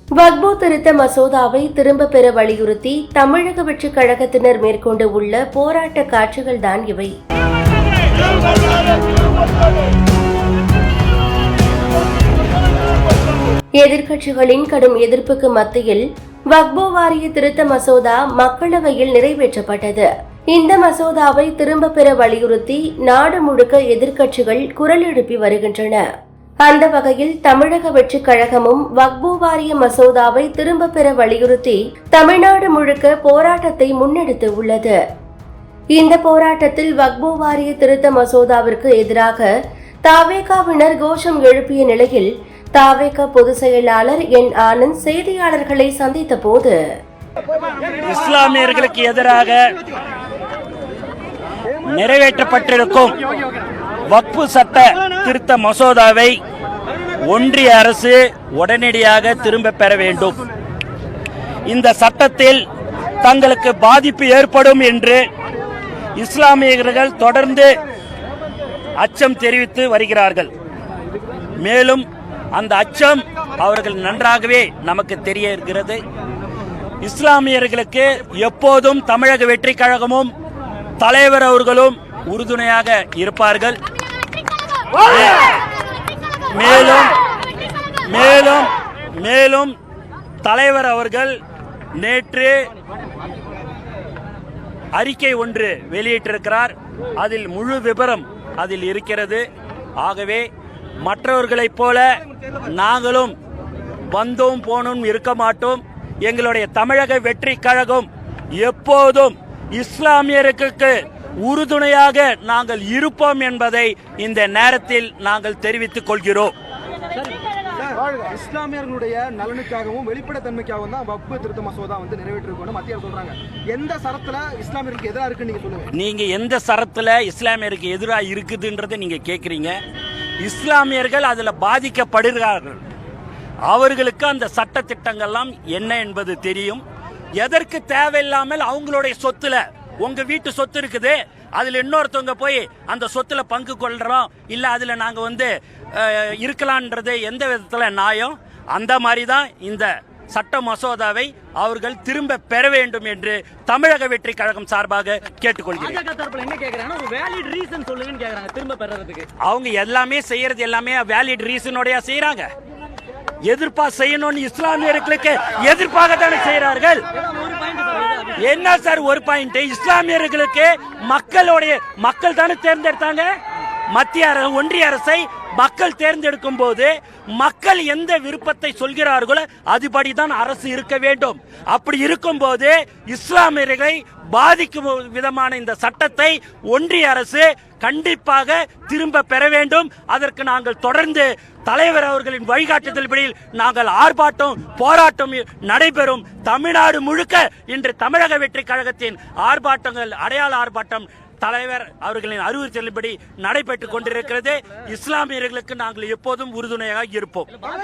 வக்பு திருத்த மசோதாவை திரும்ப பெற வலியுறுத்தி தமிழக வெற்றிக் கழகத்தினர் மேற்கொண்டு உள்ள போராட்ட காட்சிகள்தான் இவை. எதிர்க்கட்சிகளின் கடும் எதிர்ப்புக்கு மத்தியில் வக்பு வாரிய திருத்த மசோதா மக்களவையில் நிறைவேற்றப்பட்டது. இந்த மசோதாவை திரும்ப பெற வலியுறுத்தி நாடு முழுக்க எதிர்க்கட்சிகள் குரல் எழுப்பி வருகின்றன. அந்த வகையில் தமிழக வெற்றிக் கழகமும் வக்பு வாரிய மசோதாவை திரும்ப பெற வலியுறுத்தி தமிழ்நாடு முழுக்க போராட்டத்தை முன்னெடுத்து உள்ளது. இந்த போராட்டத்தில் வக்பு வாரிய திருத்த மசோதாவிற்கு எதிராக தவேகாவினர் கோஷம் எழுப்பிய நிலையில் தவேகா பொதுச் செயலாளர் என் ஆனந்த் செய்தியாளர்களை சந்தித்த போது, இஸ்லாமியர்களுக்கு எதிராக நிறைவேற்றப்பட்டிருக்கும் வக்பு சட்ட திருத்த மசோதாவை ஒன்றிய அரசு உடனடியாக திரும்ப பெற வேண்டும். இந்த சட்டத்தில் தங்களுக்கு பாதிப்பு ஏற்படும் என்று இஸ்லாமியர்கள் தொடர்ந்து அச்சம் தெரிவித்து வருகிறார்கள். மேலும் அந்த அச்சம் அவர்கள் நன்றாகவே நமக்கு தெரிய இருக்கிறது. இஸ்லாமியர்களுக்கு எப்போதும் தமிழக வெற்றிக் கழகமும் தலைவர் அவர்களும் உறுதுணையாக இருப்பார்கள். மேலும் மேலும் மேலும் தலைவர் அவர்கள் நேற்று அறிக்கை ஒன்று வெளியிட்டிருக்கிறார். அதில் முழு விபரம் அதில் இருக்கிறது. ஆகவே மற்றவர்களைப் போல நாங்களும் வந்தோம் போனும் இருக்க மாட்டோம். எங்களுடைய தமிழக வெற்றிக் கழகம் எப்போதும் இஸ்லாமியருக்கு உறுதுணையாக நாங்கள் இருப்போம் என்பதை இந்த நேரத்தில் நாங்கள் தெரிவித்துக் கொள்கிறோம். இஸ்லாமியர்களுடைய நலனுக்காகவும் வெளிப்படைத்தன்மைக்காகவும் தான் வக்பு திருத்த மசோதா நிறைவேற்றிருக்கணும் மத்திய அரசு சொல்றாங்க. எந்த சரத்துல இஸ்லாமியருக்கு எதிராக இருக்குன்னு நீங்க சொல்லுங்க. நீங்க எந்த சரத்துல இஸ்லாமியருக்கு எதிராக இருக்குதுன்றதை நீங்க கேக்குறீங்க. இஸ்லாமியர்கள் அதுல பாதிக்கப்படுகிறார்கள். அவர்களுக்கு அந்த சட்ட திட்டங்கள்லாம் என்ன என்பது தெரியும். எதற்கு தேவையில்லாமல் அவங்களுடைய சொத்துல, உங்க வீட்டு சொத்து இருக்குது, அதுல இன்னொருத்தவங்க போய் அந்த சொத்துல பங்கு கொள்றோம் இல்ல அதுல நாங்க இருக்கலான்றது எந்த விதத்துல நியாயம்? அந்த மாதிரிதான் இந்த சட்ட மசோதாவை அவர்கள் திரும்ப பெற வேண்டும் என்று தமிழக வெற்றிக் கழகம் சார்பாக கேட்டுக்கொள்கிறேன். அவங்க எல்லாமே செய்யறது எல்லாமே வேலிட் ரீசனோட செய்யறாங்க. எதிர்ப்பா செய்யணும்னு இஸ்லாமியர்களுக்கு எதிர்ப்பாக தானே செய்யறார்கள். என்ன சார் ஒரு பாயிண்ட்? இஸ்லாமியர்களுக்கு மக்கள் தானே தேர்ந்தெடுத்தாங்க. மத்திய அரசு ஒன்றிய அரசை மக்கள் தேர்ந்தெடுக்கும் போது மக்கள் எந்த விருப்பத்தை சொல்கிறார்களோ அதுபடிதான் அரசு இருக்க வேண்டும். அப்படி இருக்கும் போது இஸ்லாமியர்களை பாதிக்கும் விதமான இந்த சட்டத்தை ஒன்றிய அரசு கண்டிப்பாக திரும்ப பெற வேண்டும். அதற்கு நாங்கள் தொடர்ந்து தலைவர் அவர்களின் வழிகாட்டுதல்படி நாங்கள் ஆர்ப்பாட்டம் போராட்டம் நடைபெறும். தமிழ்நாடு முழுக்க இன்று தமிழக வெற்றிக் கழகத்தின் ஆர்ப்பாட்டங்கள், அடையாள ஆர்ப்பாட்டம் தலைவர் அவர்களின் அறிவுறுத்தலின்படி நடைபெற்றுக் கொண்டிருக்கிறது. இஸ்லாமியர்களுக்கு நாங்கள் எப்போதும் உறுதுணையாக இருப்போம்.